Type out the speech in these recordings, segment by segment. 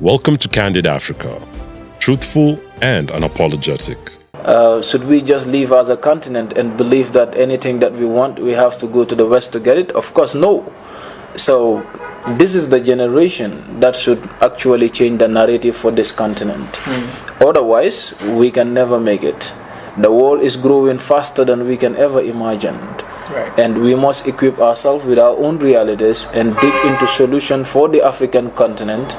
Welcome to Candid Africa, truthful and unapologetic. Should we just live as a continent and believe that anything that we want, we have to go to the West to get it? Of course, no. So this is the generation that should actually change the narrative for this continent. Otherwise, we can never make it. The world is growing faster than we can ever imagine. Right. And we must equip ourselves with our own realities and dig into solutions for the African continent,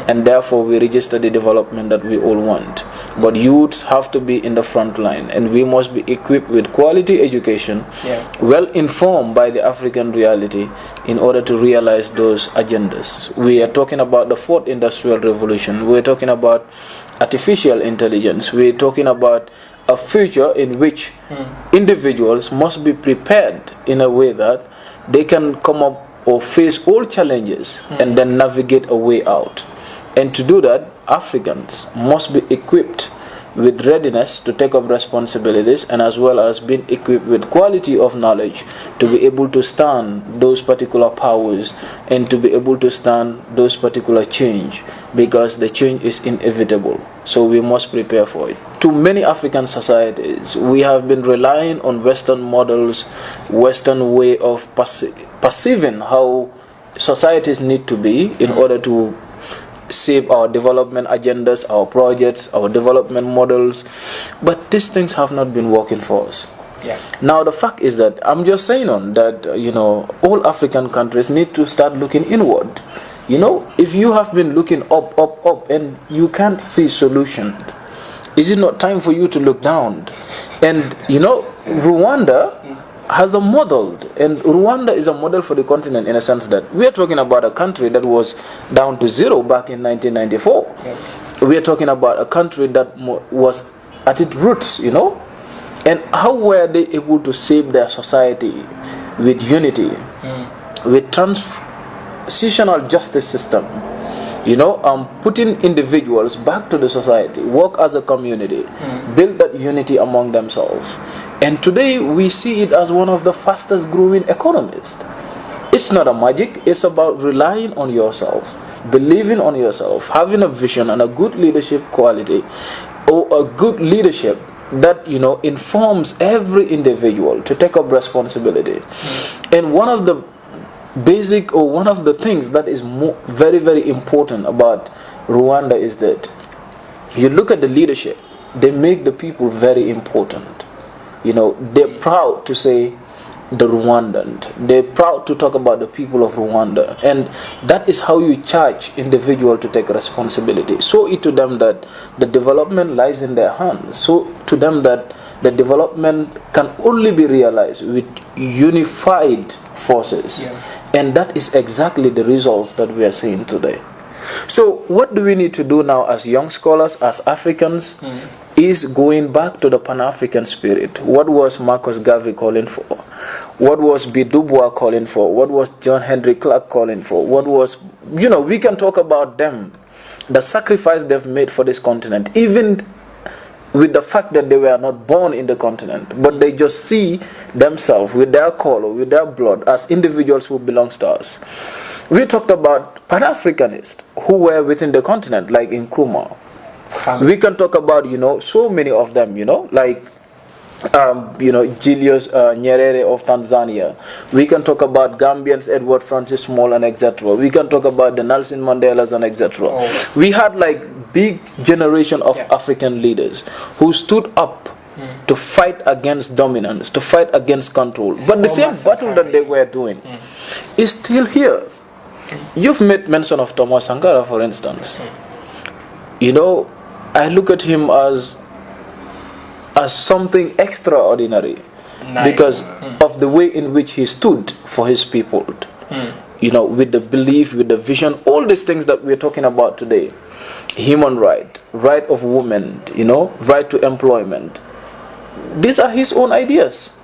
and therefore we register the development that we all want. But youths have to be in the front line, and we must be equipped with quality education, well informed by the African reality, in order to realize those agendas. We are talking about the fourth industrial revolution. We're talking about artificial intelligence. We're talking about a future in which individuals must be prepared in a way that they can come up or face all challenges and then navigate a way out. And to do that, Africans must be equipped with readiness to take up responsibilities, and as well as being equipped with quality of knowledge to be able to stand those particular powers and to be able to stand those particular change, because the change is inevitable. So we must prepare for it. To many African societies, we have been relying on Western models, Western way of perceiving how societies need to be in order to shape our development agendas, our projects, our development models. But these things have not been working for us. Now the fact is that I'm just saying that all African countries need to start looking inward. If you have been looking up and you can't see solution, is it not time for you to look down? And Rwanda has a model, and Rwanda is a model for the continent in a sense that we are talking about a country that was down to zero back in 1994. We are talking about a country that was at its roots, and how were they able to save their society with unity, with transitional justice system, putting individuals back to the society, work as a community, build that unity among themselves. And today we see it as one of the fastest growing economies. It's not a magic, it's about relying on yourself, believing on yourself, having a vision and a good leadership quality, or a good leadership that informs every individual to take up responsibility. And one of the basic, or one of the things that is very, very important about Rwanda is that you look at the leadership, they make the people very important. They're proud to say the Rwandan. They're proud to talk about the people of Rwanda. And that is how you charge individual to take responsibility. Show it to them that the development lies in their hands. Show to them that the development can only be realized with unified forces. And that is exactly the results that we are seeing today. So what do we need to do now as young scholars, as Africans, is going back to the Pan-African spirit. What was Marcus Garvey calling for? What was B. Du Bois calling for? What was John Henry Clark calling for? What was, we can talk about them, the sacrifice they've made for this continent, even with the fact that they were not born in the continent, but they just see themselves with their color, with their blood, as individuals who belong to us. We talked about Pan-Africanists who were within the continent, like in Nkrumah. We can talk about, so many of them, like, Julius Nyerere of Tanzania. We can talk about Gambians, Edward Francis Small and etc. We can talk about the Nelson Mandelas and etc. We had like big generation of African leaders who stood up to fight against dominance, to fight against control. But the same battle that they were doing is still here. You've made mention of Thomas Sankara, for instance. I look at him as something extraordinary because of the way in which he stood for his people. With the belief, with the vision, all these things that we're talking about today. Human right of women, right to employment. These are his own ideas.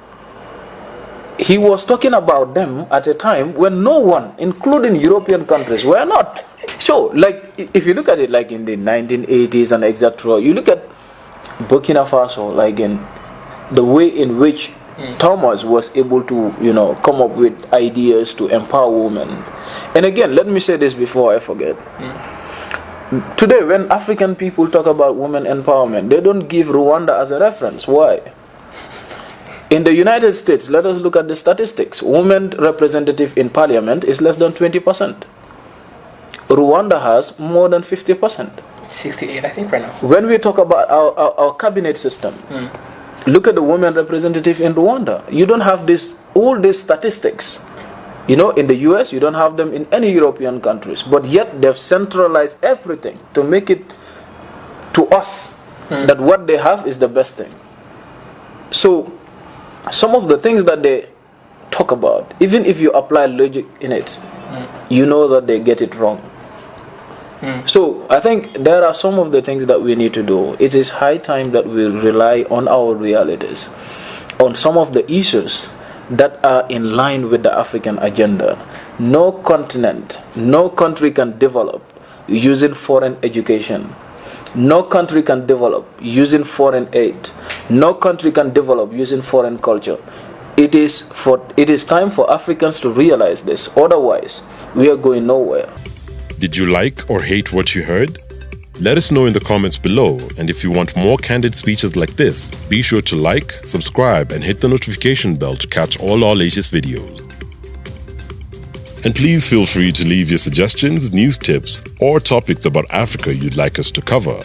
He was talking about them at a time when no one, including European countries, were not. So, like, if you look at it, like in the 1980s and etc., you look at Burkina Faso, like in the way in which Thomas was able to, come up with ideas to empower women. And again, let me say this before I forget. Today, when African people talk about women empowerment, they don't give Rwanda as a reference. Why? In the United States, let us look at the statistics. Women representative in parliament is less than 20%. Rwanda has more than 50%. 68, I think, right now. When we talk about our cabinet system, look at the women representative in Rwanda. You don't have all these statistics. You know, in the US, you don't have them in any European countries. But yet, they've centralized everything to make it to us that what they have is the best thing. So, some of the things that they talk about, even if you apply logic in it, you know that they get it wrong. So, I think there are some of the things that we need to do. It is high time that we rely on our realities, on some of the issues that are in line with the African agenda. No continent, no country can develop using foreign education. No country can develop using foreign aid. No country can develop using foreign culture. It is time for Africans to realize this. Otherwise, we are going nowhere. Did you like or hate what you heard? Let us know in the comments below, and if you want more candid speeches like this, be sure to like, subscribe, and hit the notification bell to catch all our latest videos. And please feel free to leave your suggestions, news tips, or topics about Africa you'd like us to cover.